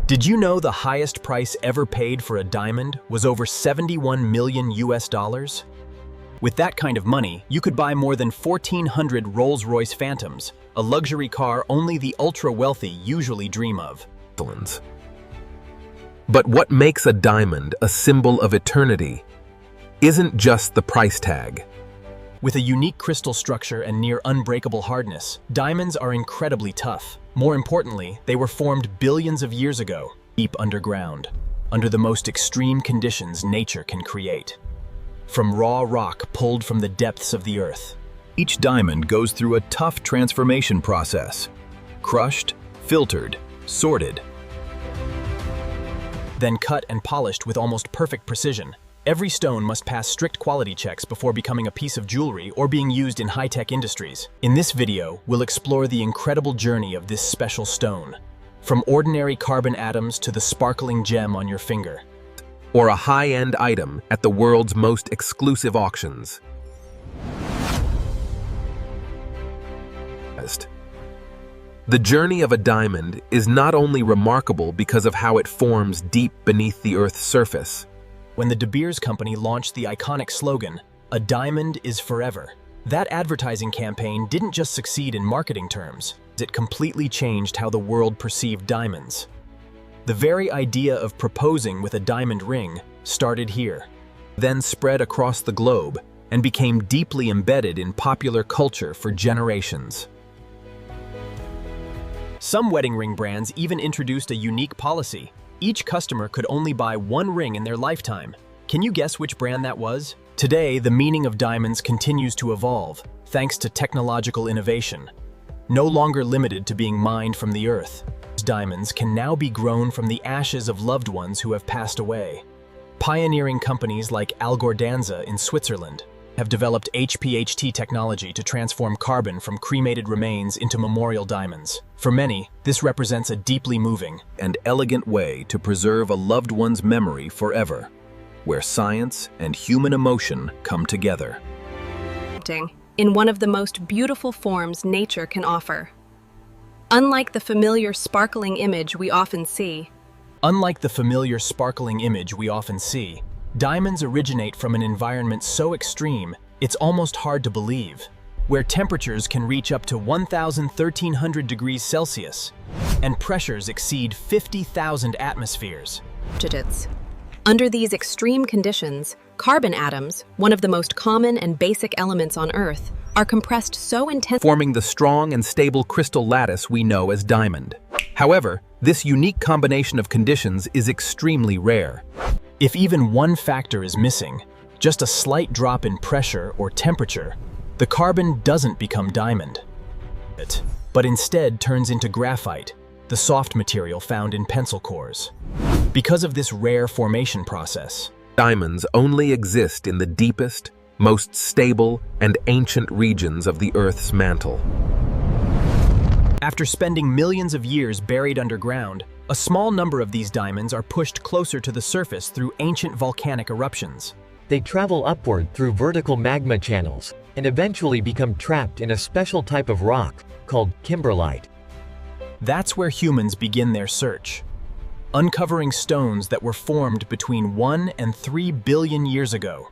Did you know the highest price ever paid for a diamond was over 71 million US dollars? With that kind of money, you could buy more than 1,400 Rolls-Royce Phantoms, a luxury car only the ultra-wealthy usually dream of. But what makes a diamond a symbol of eternity isn't just the price tag. With a unique crystal structure and near unbreakable hardness, diamonds are incredibly tough. More importantly, they were formed billions of years ago, deep underground, under the most extreme conditions nature can create. From raw rock pulled from the depths of the earth. Each diamond goes through a tough transformation process. Crushed, filtered, sorted, then cut and polished with almost perfect precision. Every stone must pass strict quality checks before becoming a piece of jewelry or being used in high-tech industries. In this video, we'll explore the incredible journey of this special stone, from ordinary carbon atoms to the sparkling gem on your finger. Or a high-end item at the world's most exclusive auctions. The journey of a diamond is not only remarkable because of how it forms deep beneath the Earth's surface. When the De Beers Company launched the iconic slogan, "A diamond is forever," that advertising campaign didn't just succeed in marketing terms, it completely changed how the world perceived diamonds. The very idea of proposing with a diamond ring started here, then spread across the globe and became deeply embedded in popular culture for generations. Some wedding ring brands even introduced a unique policy. Each customer could only buy one ring in their lifetime. Can you guess which brand that was? Today, the meaning of diamonds continues to evolve, thanks to technological innovation. No longer limited to being mined from the earth, diamonds can now be grown from the ashes of loved ones who have passed away. Pioneering companies like Algordanza in Switzerland have developed HPHT technology to transform carbon from cremated remains into memorial diamonds. For many, this represents a deeply moving and elegant way to preserve a loved one's memory forever, where science and human emotion come together. In one of the most beautiful forms nature can offer. Unlike the familiar sparkling image we often see, diamonds originate from an environment so extreme, it's almost hard to believe, where temperatures can reach up to 1,300 degrees Celsius and pressures exceed 50,000 atmospheres. Under these extreme conditions, carbon atoms, one of the most common and basic elements on Earth, are compressed so intensely, forming the strong and stable crystal lattice we know as diamond. However, this unique combination of conditions is extremely rare. If even one factor is missing, just a slight drop in pressure or temperature, the carbon doesn't become diamond, but instead turns into graphite, the soft material found in pencil cores. Because of this rare formation process, diamonds only exist in the deepest, most stable, and ancient regions of the Earth's mantle. After spending millions of years buried underground, a small number of these diamonds are pushed closer to the surface through ancient volcanic eruptions. They travel upward through vertical magma channels and eventually become trapped in a special type of rock called kimberlite. That's where humans begin their search, uncovering stones that were formed between 1 and 3 billion years ago,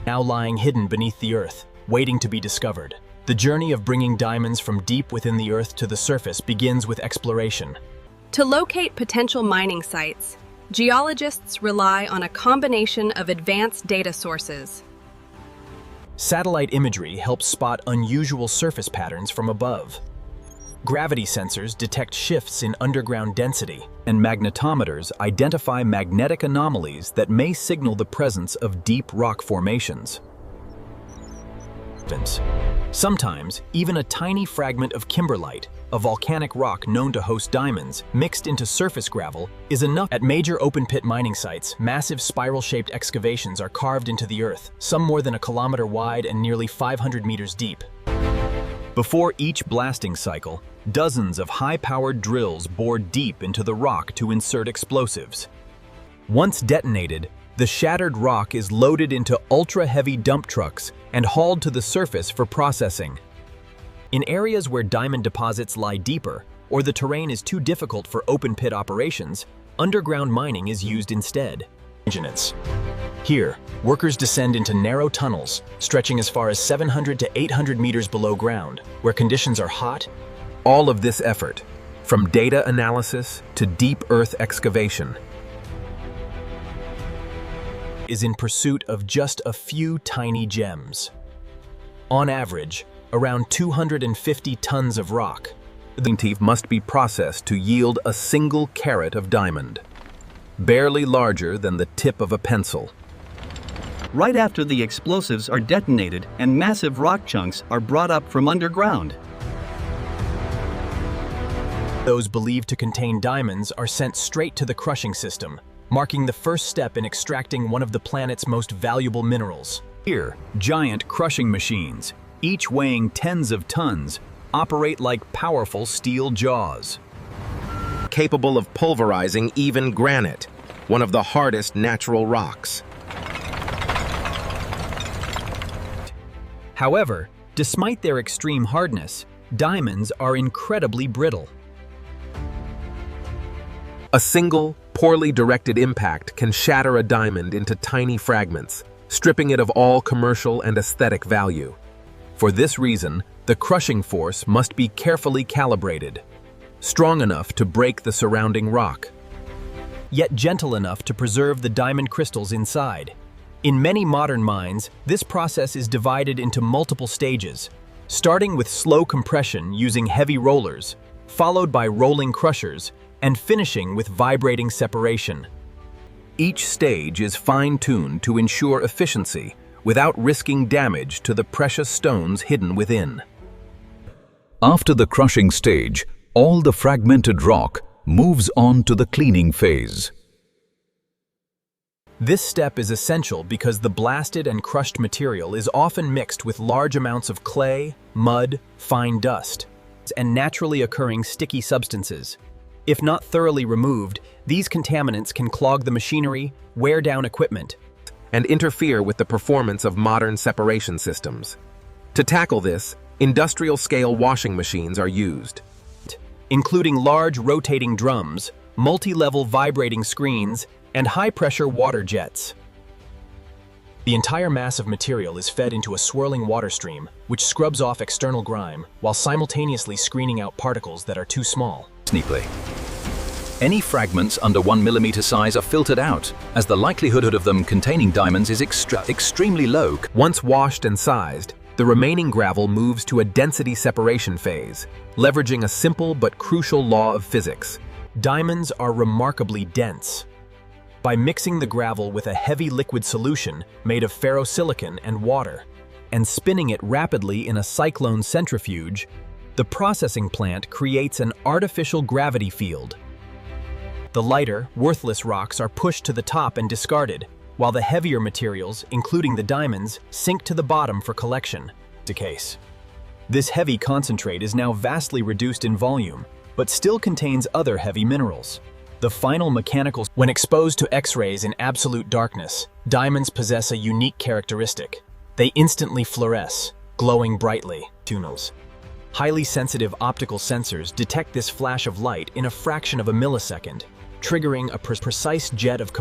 now lying hidden beneath the earth, waiting to be discovered. The journey of bringing diamonds from deep within the earth to the surface begins with exploration. To locate potential mining sites, geologists rely on a combination of advanced data sources. Satellite imagery helps spot unusual surface patterns from above. Gravity sensors detect shifts in underground density, and magnetometers identify magnetic anomalies that may signal the presence of deep rock formations. Sometimes, even a tiny fragment of kimberlite, a volcanic rock known to host diamonds, mixed into surface gravel, is enough. At major open-pit mining sites, massive spiral-shaped excavations are carved into the earth, some more than a kilometer wide and nearly 500 meters deep. Before each blasting cycle, dozens of high-powered drills bore deep into the rock to insert explosives. Once detonated, the shattered rock is loaded into ultra-heavy dump trucks and hauled to the surface for processing. In areas where diamond deposits lie deeper, or the terrain is too difficult for open-pit operations, underground mining is used instead. Here, workers descend into narrow tunnels, stretching as far as 700 to 800 meters below ground, where conditions are hot. All of this effort, from data analysis to deep earth excavation, is in pursuit of just a few tiny gems. On average, around 250 tons of rock. The teeth must be processed to yield a single carat of diamond, barely larger than the tip of a pencil. Right after the explosives are detonated and massive rock chunks are brought up from underground. Those believed to contain diamonds are sent straight to the crushing system, marking the first step in extracting one of the planet's most valuable minerals. Here, giant crushing machines, each weighing tens of tons, operate like powerful steel jaws. Capable of pulverizing even granite, one of the hardest natural rocks. However, despite their extreme hardness, diamonds are incredibly brittle. A single, poorly directed impact can shatter a diamond into tiny fragments, stripping it of all commercial and aesthetic value. For this reason, the crushing force must be carefully calibrated, strong enough to break the surrounding rock, yet gentle enough to preserve the diamond crystals inside. In many modern mines, this process is divided into multiple stages, starting with slow compression using heavy rollers, followed by rolling crushers, and finishing with vibrating separation. Each stage is fine-tuned to ensure efficiency without risking damage to the precious stones hidden within. After the crushing stage, all the fragmented rock moves on to the cleaning phase. This step is essential because the blasted and crushed material is often mixed with large amounts of clay, mud, fine dust, and naturally occurring sticky substances. If not thoroughly removed, these contaminants can clog the machinery, wear down equipment, and interfere with the performance of modern separation systems. To tackle this, industrial-scale washing machines are used, including large rotating drums, multi-level vibrating screens, and high-pressure water jets. The entire mass of material is fed into a swirling water stream, which scrubs off external grime while simultaneously screening out particles that are too small. Neatly. Any fragments under 1 millimeter size are filtered out, as the likelihood of them containing diamonds is extremely low. Once washed and sized, the remaining gravel moves to a density separation phase, leveraging a simple but crucial law of physics. Diamonds are remarkably dense. By mixing the gravel with a heavy liquid solution made of ferrosilicon and water, and spinning it rapidly in a cyclone centrifuge, the processing plant creates an artificial gravity field. The lighter, worthless rocks are pushed to the top and discarded, while the heavier materials, including the diamonds, sink to the bottom for collection. This heavy concentrate is now vastly reduced in volume, but still contains other heavy minerals. The final mechanical. When exposed to X-rays in absolute darkness, diamonds possess a unique characteristic. They instantly fluoresce, glowing brightly. Tunnels. Highly sensitive optical sensors detect this flash of light in a fraction of a millisecond, triggering a precise jet of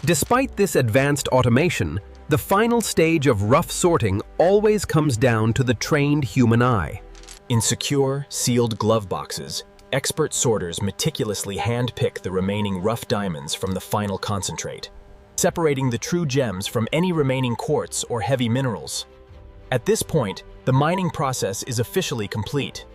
Despite this advanced automation, the final stage of rough sorting always comes down to the trained human eye. In secure, sealed glove boxes, expert sorters meticulously hand-pick the remaining rough diamonds from the final concentrate, separating the true gems from any remaining quartz or heavy minerals. At this point, the mining process is officially complete.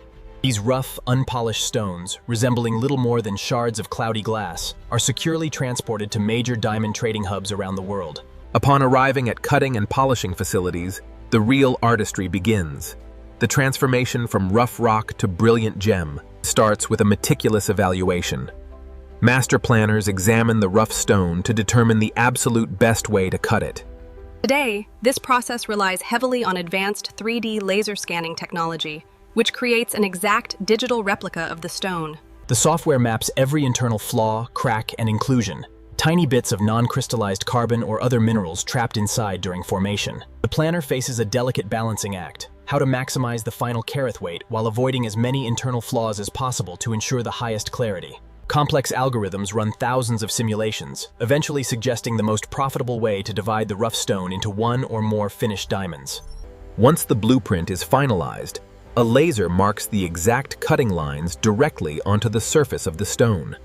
These rough, unpolished stones, resembling little more than shards of cloudy glass, are securely transported to major diamond trading hubs around the world. Upon arriving at cutting and polishing facilities, the real artistry begins. The transformation from rough rock to brilliant gem starts with a meticulous evaluation. Master planners examine the rough stone to determine the absolute best way to cut it. Today, this process relies heavily on advanced 3D laser scanning technology, which creates an exact digital replica of the stone. The software maps every internal flaw, crack, and inclusion, tiny bits of non-crystallized carbon or other minerals trapped inside during formation. The planner faces a delicate balancing act, how to maximize the final carat weight while avoiding as many internal flaws as possible to ensure the highest clarity. Complex algorithms run thousands of simulations, eventually suggesting the most profitable way to divide the rough stone into one or more finished diamonds. Once the blueprint is finalized, a laser marks the exact cutting lines directly onto the surface of the stone.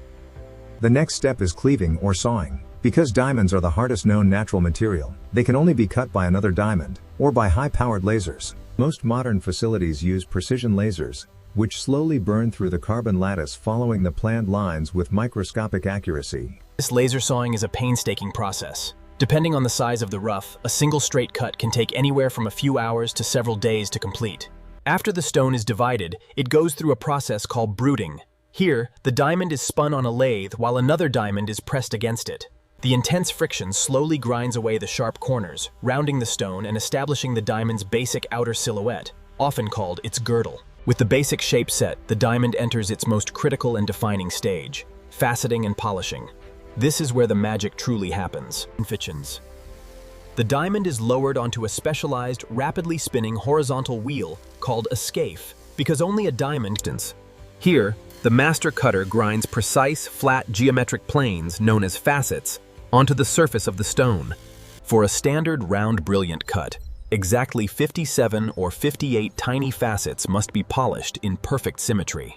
The next step is cleaving or sawing. Because diamonds are the hardest known natural material, they can only be cut by another diamond, or by high-powered lasers. Most modern facilities use precision lasers, which slowly burn through the carbon lattice following the planned lines with microscopic accuracy. This laser sawing is a painstaking process. Depending on the size of the rough, a single straight cut can take anywhere from a few hours to several days to complete. After the stone is divided, it goes through a process called bruting. Here, the diamond is spun on a lathe while another diamond is pressed against it. The intense friction slowly grinds away the sharp corners, rounding the stone and establishing the diamond's basic outer silhouette, often called its girdle. With the basic shape set, the diamond enters its most critical and defining stage, faceting and polishing. This is where the magic truly happens. The diamond is lowered onto a specialized, rapidly spinning horizontal wheel called a scaphe, because only a diamond. Here, the master cutter grinds precise, flat geometric planes, known as facets, onto the surface of the stone. For a standard round brilliant cut, exactly 57 or 58 tiny facets must be polished in perfect symmetry.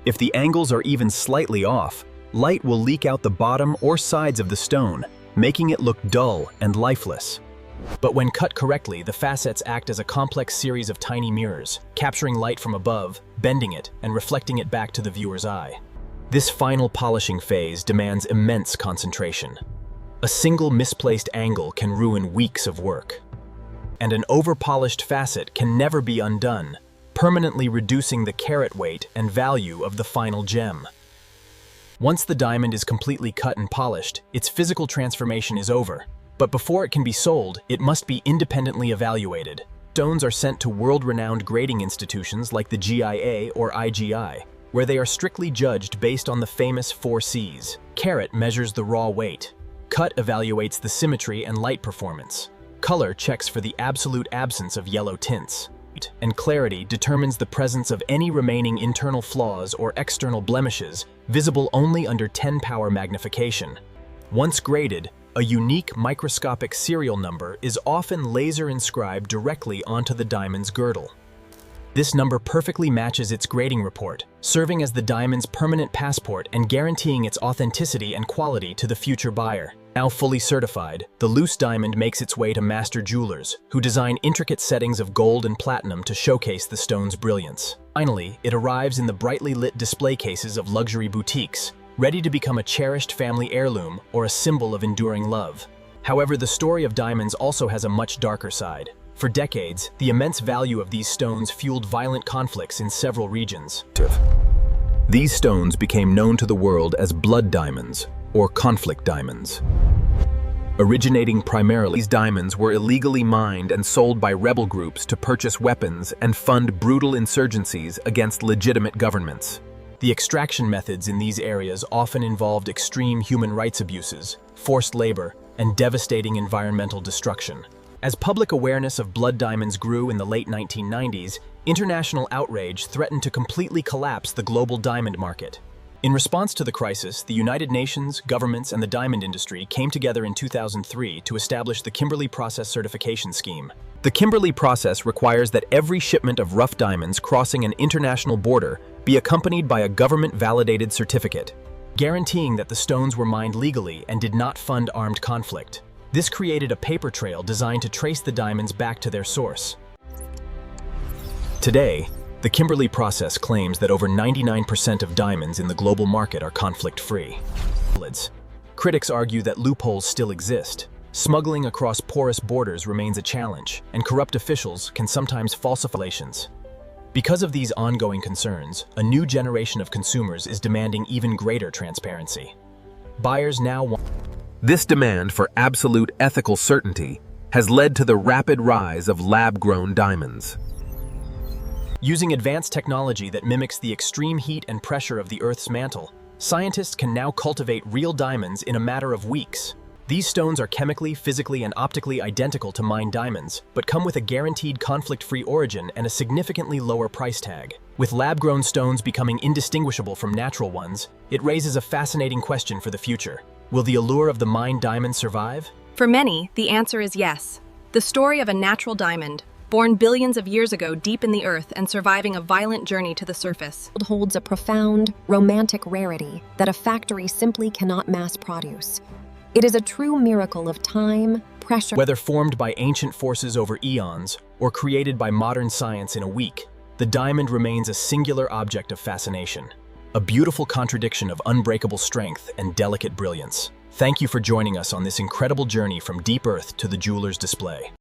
If the angles are even slightly off, light will leak out the bottom or sides of the stone, making it look dull and lifeless. But when cut correctly, the facets act as a complex series of tiny mirrors, capturing light from above, bending it, and reflecting it back to the viewer's eye. This final polishing phase demands immense concentration. A single misplaced angle can ruin weeks of work. And an over-polished facet can never be undone, permanently reducing the carat weight and value of the final gem. Once the diamond is completely cut and polished, its physical transformation is over. But before it can be sold, it must be independently evaluated. Stones are sent to world-renowned grading institutions like the GIA or IGI, where they are strictly judged based on the famous 4 C's. Carat measures the raw weight. Cut evaluates the symmetry and light performance. Color checks for the absolute absence of yellow tints. And clarity determines the presence of any remaining internal flaws or external blemishes, visible only under 10-power magnification. Once graded, a unique microscopic serial number is often laser inscribed directly onto the diamond's girdle. This number perfectly matches its grading report, serving as the diamond's permanent passport and guaranteeing its authenticity and quality to the future buyer. Now fully certified, the loose diamond makes its way to master jewelers, who design intricate settings of gold and platinum to showcase the stone's brilliance. Finally, it arrives in the brightly lit display cases of luxury boutiques, ready to become a cherished family heirloom or a symbol of enduring love. However, the story of diamonds also has a much darker side. For decades, the immense value of these stones fueled violent conflicts in several regions. These stones became known to the world as blood diamonds, or conflict diamonds. Originating primarily, these diamonds were illegally mined and sold by rebel groups to purchase weapons and fund brutal insurgencies against legitimate governments. The extraction methods in these areas often involved extreme human rights abuses, forced labor, and devastating environmental destruction. As public awareness of blood diamonds grew in the late 1990s, international outrage threatened to completely collapse the global diamond market. In response to the crisis, the United Nations, governments, and the diamond industry came together in 2003 to establish the Kimberley Process Certification Scheme. The Kimberley process requires that every shipment of rough diamonds crossing an international border be accompanied by a government-validated certificate, guaranteeing that the stones were mined legally and did not fund armed conflict. This created a paper trail designed to trace the diamonds back to their source. Today, the Kimberley process claims that over 99% of diamonds in the global market are conflict-free. Critics argue that loopholes still exist. Smuggling across porous borders remains a challenge, and corrupt officials can sometimes falsify relations. Because of these ongoing concerns, a new generation of consumers is demanding even greater transparency. Buyers now want... This demand for absolute ethical certainty has led to the rapid rise of lab-grown diamonds. Using advanced technology that mimics the extreme heat and pressure of the Earth's mantle, scientists can now cultivate real diamonds in a matter of weeks. These stones are chemically, physically, and optically identical to mined diamonds, but come with a guaranteed conflict-free origin and a significantly lower price tag. With lab-grown stones becoming indistinguishable from natural ones, it raises a fascinating question for the future. Will the allure of the mined diamond survive? For many, the answer is yes. The story of a natural diamond, born billions of years ago deep in the earth and surviving a violent journey to the surface, holds a profound, romantic rarity that a factory simply cannot mass produce. It is a true miracle of time, pressure. Whether formed by ancient forces over eons or created by modern science in a week, the diamond remains a singular object of fascination, a beautiful contradiction of unbreakable strength and delicate brilliance. Thank you for joining us on this incredible journey from deep earth to the jeweler's display.